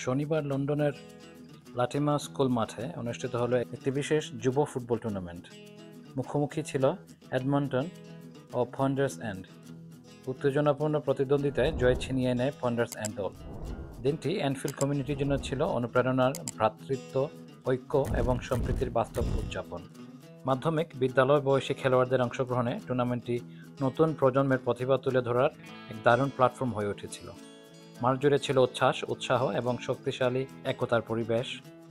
শনিবার লন্ডনের লাটিমা স্কুল মাঠে অনুষ্ঠিত হলো একটি বিশেষ যুব ফুটবল টুর্নামেন্ট। মুখোমুখি ছিল এডমন্টন ও ফন্ডার্স এন্ড। উত্তেজনাপূর্ণ প্রতিদ্বন্দ্বিতায় জয় ছিনিয়ে নেয় ফন্ডার্স এন্ড দল। দিনটি অ্যানফিল্ড কমিউনিটির জন্য ছিল অনুপ্রেরণার, ভ্রাতৃত্ব, ঐক্য এবং সম্প্রীতির বাস্তব উদযাপন। মাধ্যমিক বিদ্যালয় বয়সী খেলোয়াড়দের অংশগ্রহণে টুর্নামেন্টটি নতুন প্রজন্মের প্রতিভা তুলে ধরার এক দারুণ প্ল্যাটফর্ম হয়ে উঠেছিল। মাঠ জুড়ে ছিল উচ্ছ্বাস, উৎসাহ এবং শক্তিশালী একতার পরিবেশ,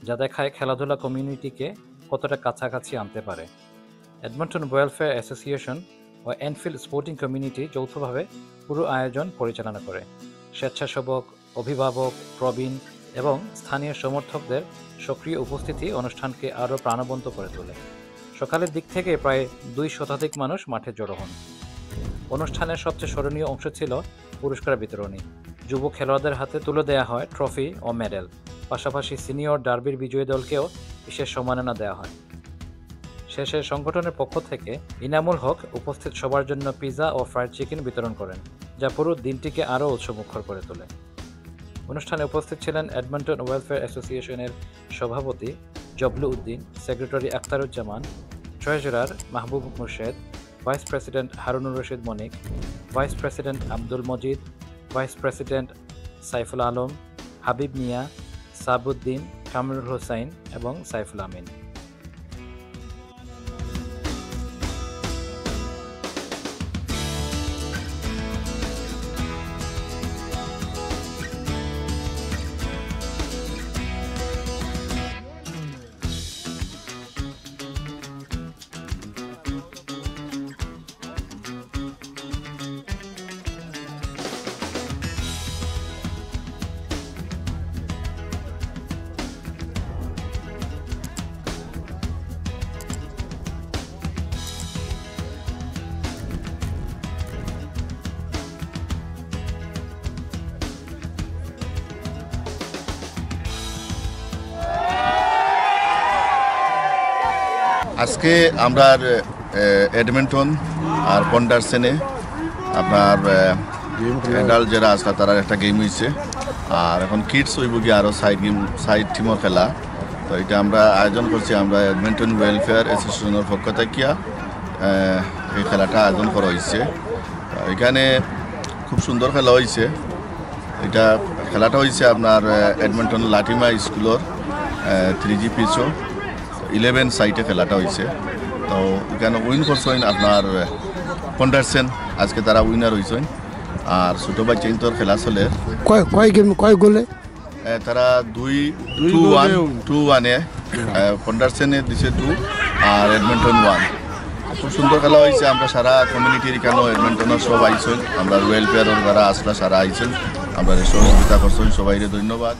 যা দেখায় খেলাধুলা কমিউনিটিকে কতটা কাছাকাছি আনতে পারে। এডমন্টন ওয়েলফেয়ার অ্যাসোসিয়েশন ও অ্যানফিল্ড স্পোর্টিং কমিউনিটি যৌথভাবে পুরো আয়োজন পরিচালনা করে। স্বেচ্ছাসেবক, অভিভাবক, প্রবীণ এবং স্থানীয় সমর্থকদের সক্রিয় উপস্থিতি অনুষ্ঠানকে আরও প্রাণবন্ত করে তোলে। সকালের দিক থেকে প্রায় 2 শতাধিক মানুষ মাঠে জড়ো হন। অনুষ্ঠানের সবচেয়ে স্মরণীয় অংশ ছিল পুরস্কার বিতরণী। যুব খেলোয়াড়দের হাতে তুলে দেওয়া হয় ট্রফি ও মেডেল। পাশাপাশি সিনিয়র ডার্বির বিজয়ী দলকেও বিশেষ সম্মাননা দেওয়া হয়। শেষে সংগঠনের পক্ষ থেকে ইনামুল হক উপস্থিত সবার জন্য পিৎজা ও ফ্রাইড চিকেন বিতরণ করেন, যা পুরো দিনটিকে আরও উৎসবমুখর করে তোলে। অনুষ্ঠানে উপস্থিত ছিলেন এডমন্টন ওয়েলফেয়ার অ্যাসোসিয়েশনের সভাপতি Joblu Uddin, secretary Akhtaruzzaman, treasurer Mahbub Murshed, vice president Harunur Rashid Monik, vice president Abdul Majid, vice president Saiful Alam, Habib Mia, Sabuddin, Kamrul Hossain এবং সাইফুল আমিন। আজকে আমরা এডমন্টন আর ফন্ডার্সেনে আপনার এডাল্ট যারা আছে তারা একটা গেম হয়েছে, আর এখন কিডস হইব গিয়ে আরও সাইড টিমও খেলা। তো এটা আমরা আয়োজন করছি, আমরা এডমন্টন ওয়েলফেয়ার অ্যাসোসিয়েশনের পক্ষ থেকে এই খেলাটা আয়োজন করা হয়েছে। এখানে খুব সুন্দর খেলা হয়েছে। এটা খেলাটা হয়েছে আপনার এডমন্টন লাটিমা স্কুলের 3G পিচও 11 সাইটে খেলাটা হয়েছে। তো এখানে উইন করছেন আপনার ফন্ডারসেন, আজকে তারা উইনার হয়েছেন। আর ছোটো বাচ্চা তোর খেলা চলে কয় গোলে তারা 2-1 ফন্ডারসেনে দিছে 2 আর এডমন্টন 1। খুব সুন্দর খেলা হয়েছে। আমরা সারা কমিউনিটির এখানেও এডমন্টনের সব আইছেন, আমরা ওয়েলফেয়ারের যারা আসলে সারা আইছেন, আমরা সহযোগিতা করছেন, সবাইকে ধন্যবাদ।